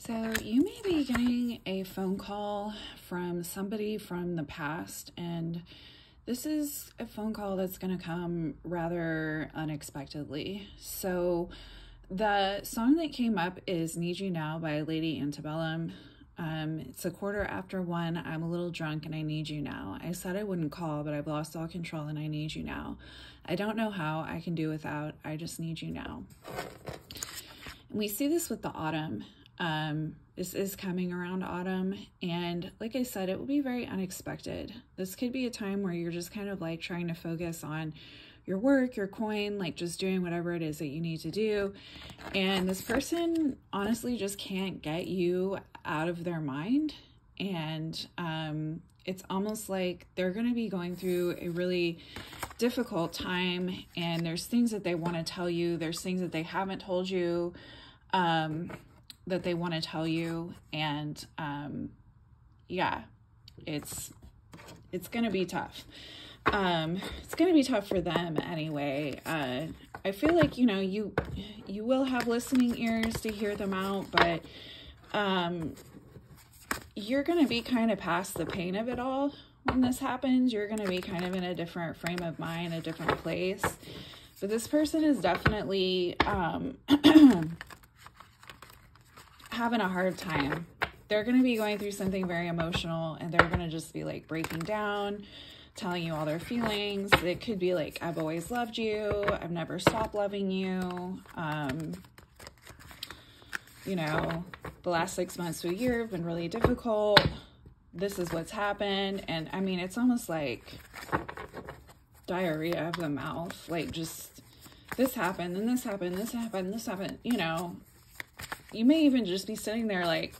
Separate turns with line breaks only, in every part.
So you may be getting a phone call from somebody from the past, and this is a phone call that's going to come rather unexpectedly. So the song that came up is Need You Now by Lady Antebellum. It's 1:15. I'm a little drunk and I need you now. I said I wouldn't call, but I've lost all control and I need you now. I don't know how I can do without. I just need you now. And we see this with the autumn. This is coming around autumn, and like I said, it will be very unexpected. This could be a time where you're just kind of like trying to focus on your work, your coin, like just doing whatever it is that you need to do. And this person honestly just can't get you out of their mind. And it's almost like they're going to be going through a really difficult time, and there's things that they want to tell you. There's things that they haven't told you that they want to tell you. And yeah, it's going to be tough. It's going to be tough for them anyway. I feel like, you know, you will have listening ears to hear them out, but you're going to be kind of past the pain of it all when this happens. You're going to be kind of in a different frame of mind, a different place. But this person is definitely having a hard time. They're going to be going through something very emotional, and they're going to just be like breaking down, telling you all their feelings. It could be like, I've always loved you. I've never stopped loving you. You know, the last 6 months to a year have been really difficult. This is what's happened. And I mean, it's almost like diarrhea of the mouth. Like, just this happened, and this happened, this happened, this happened. You know, you may even just be sitting there like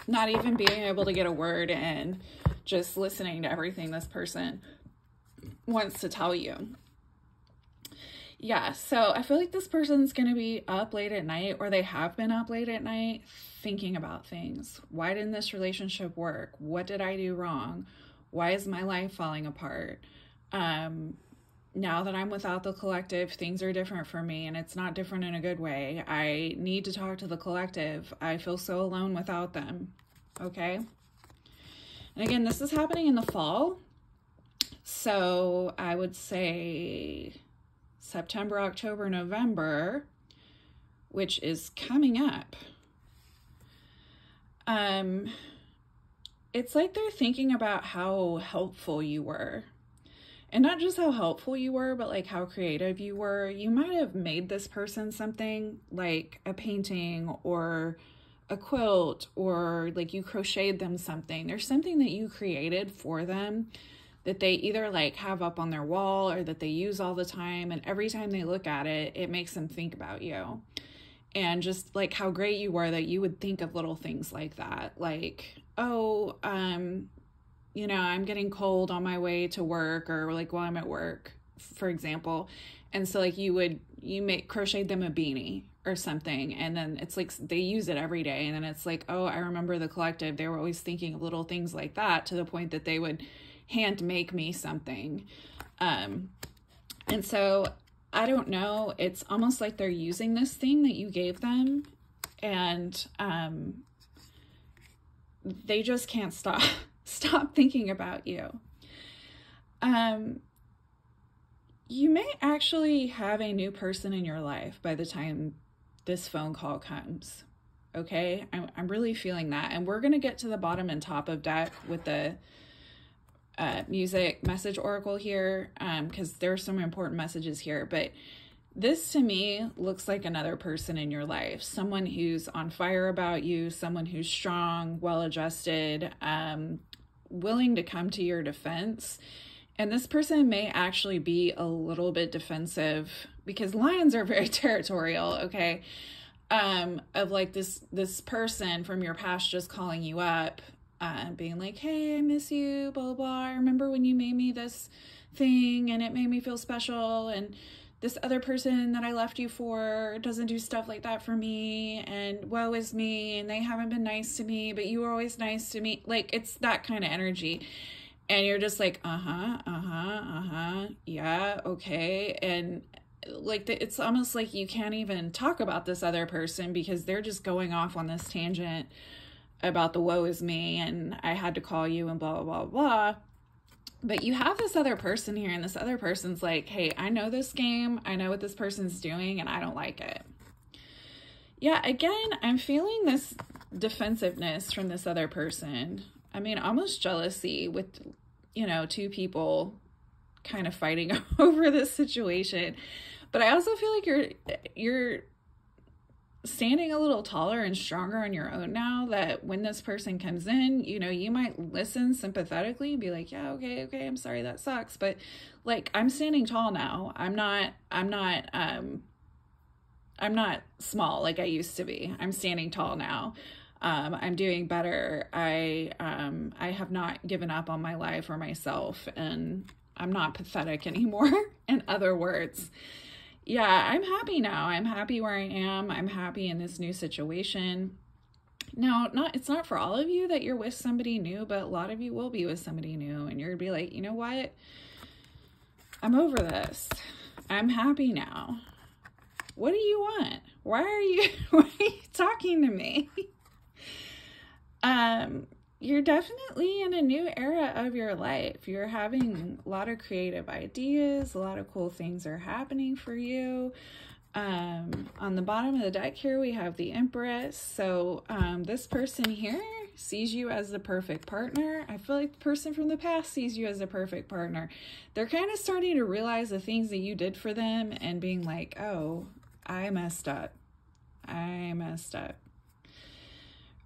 not even being able to get a word and just listening to everything this person wants to tell you. Yeah, so I feel like this person's going to be up late at night, or they have been up late at night thinking about things. Why didn't this relationship work? What did I do wrong? Why is my life falling apart? Now that I'm without the collective, things are different for me, and it's not different in a good way. I need to talk to the collective. I feel so alone without them. Okay? And again, this is happening in the fall. So I would say September, October, November, which is coming up. It's like they're thinking about how helpful you were. And not just how helpful you were, but like how creative you were. You might have made this person something like a painting or a quilt, or like you crocheted them something. There's something that you created for them that they either like have up on their wall or that they use all the time. And every time they look at it, it makes them think about you. And just like how great you were that you would think of little things like that. Like, oh, you know, I'm getting cold on my way to work, or like while I'm at work, for example. And so like you crochet them a beanie or something. And then it's like, they use it every day. And then it's like, oh, I remember the collective. They were always thinking of little things like that, to the point that they would hand make me something. And so I don't know, it's almost like they're using this thing that you gave them, and they just can't stop thinking about you. You may actually have a new person in your life by the time this phone call comes. Okay, I'm really feeling that, and we're gonna get to the bottom and top of deck with the music message oracle here, because there are some important messages here. But this to me looks like another person in your life, someone who's on fire about you, someone who's strong, well-adjusted, willing to come to your defense. And this person may actually be a little bit defensive, because lions are very territorial, okay? Of like this person from your past just calling you up, being like, hey, I miss you, blah, blah, blah. I remember when you made me this thing and it made me feel special, and this other person that I left you for doesn't do stuff like that for me, and woe is me, and they haven't been nice to me, but you were always nice to me. Like, it's that kind of energy. And you're just like, yeah, okay. And like it's almost like you can't even talk about this other person because they're just going off on this tangent about the woe is me and I had to call you and blah, blah, blah, blah. But you have this other person here, and this other person's like, hey, I know this game. I know what this person's doing, and I don't like it. Yeah, again, I'm feeling this defensiveness from this other person. I mean, almost jealousy with, you know, two people kind of fighting over this situation. But I also feel like you're standing a little taller and stronger on your own now, that when this person comes in, you know, you might listen sympathetically and be like, yeah, okay, I'm sorry, that sucks. But like, I'm standing tall now. I'm not small like I used to be. I'm standing tall now. I'm doing better. I have not given up on my life or myself, and I'm not pathetic anymore. In other words, yeah, I'm happy now. I'm happy where I am. I'm happy in this new situation. Now, it's not for all of you that you're with somebody new, but a lot of you will be with somebody new, and you're gonna be like, you know what? I'm over this. I'm happy now. What do you want? Why are you talking to me? You're definitely in a new era of your life. You're having a lot of creative ideas. A lot of cool things are happening for you. On the bottom of the deck here, we have the Empress. So this person here sees you as the perfect partner. I feel like the person from the past sees you as a perfect partner. They're kind of starting to realize the things that you did for them and being like, oh, I messed up.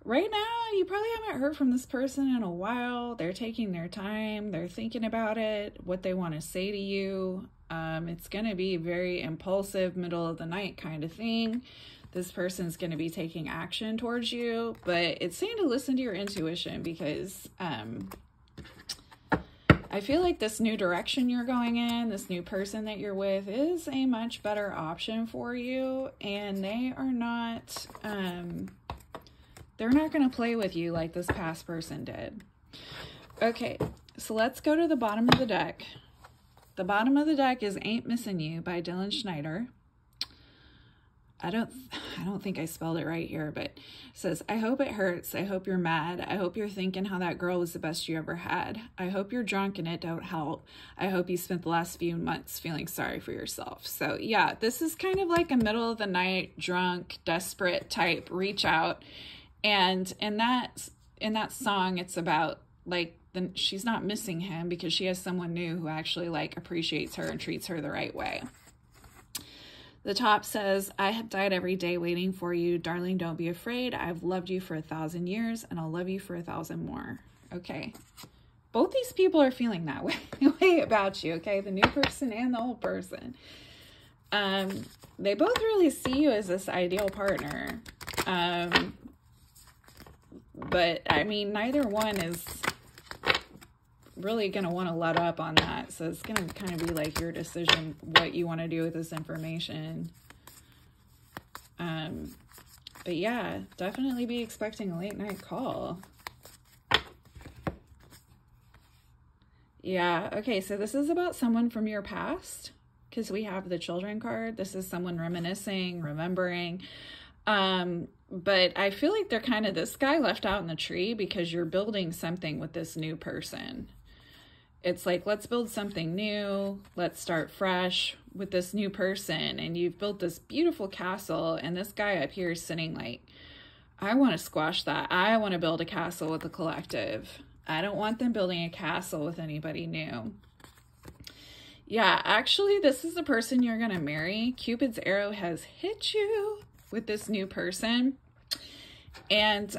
Right now, you probably haven't heard from this person in a while. They're taking their time. They're thinking about it, what they want to say to you. It's going to be very impulsive, middle of the night kind of thing. This person's going to be taking action towards you, but it's saying to listen to your intuition, because I feel like this new direction you're going in, this new person that you're with, is a much better option for you, and they are not... they're not going to play with you like this past person did. Okay, so let's go to the bottom of the deck. The bottom of the deck is Ain't Missing You by Dylan Schneider. I don't think I spelled it right here, but it says, I hope it hurts. I hope you're mad. I hope you're thinking how that girl was the best you ever had. I hope you're drunk and it don't help. I hope you spent the last few months feeling sorry for yourself. So yeah, this is kind of like a middle of the night, drunk, desperate type reach out. And in that song, it's about like she's not missing him because she has someone new who actually like appreciates her and treats her the right way. The top says, I have died every day waiting for you. Darling, don't be afraid. I've loved you for 1,000 years and I'll love you for 1,000 more. Okay. Both these people are feeling that way about you. Okay. The new person and the old person. They both really see you as this ideal partner. But I mean, neither one is really going to want to let up on that. So it's going to kind of be like your decision, what you want to do with this information. But yeah, definitely be expecting a late night call. Yeah. Okay. So this is about someone from your past, because we have the Children card. This is someone reminiscing, remembering. But I feel like they're kind of this guy left out in the tree because you're building something with this new person. It's like, let's build something new. Let's start fresh with this new person. And you've built this beautiful castle. And this guy up here is sitting like, I want to squash that. I want to build a castle with the collective. I don't want them building a castle with anybody new. Yeah, actually, this is the person you're going to marry. Cupid's arrow has hit you with this new person. And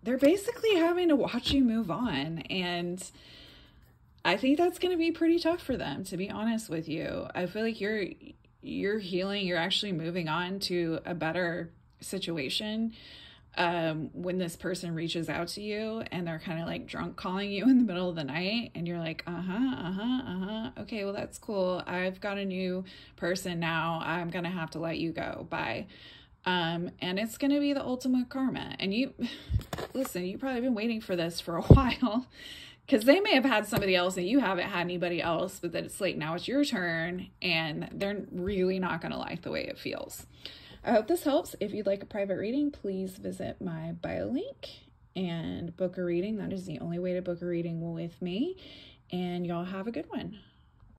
they're basically having to watch you move on. And I think that's going to be pretty tough for them, to be honest with you. I feel like you're healing. You're actually moving on to a better situation when this person reaches out to you and they're kind of like drunk calling you in the middle of the night and you're like, okay, well, that's cool. I've got a new person now. I'm going to have to let you go. Bye. And it's going to be the ultimate karma. And you, listen, you've probably been waiting for this for a while, Because they may have had somebody else and you haven't had anybody else, but then it's like, now it's your turn, and they're really not going to like the way it feels. I hope this helps. If you'd like a private reading, please visit my bio link and book a reading. That is the only way to book a reading with me. And y'all have a good one.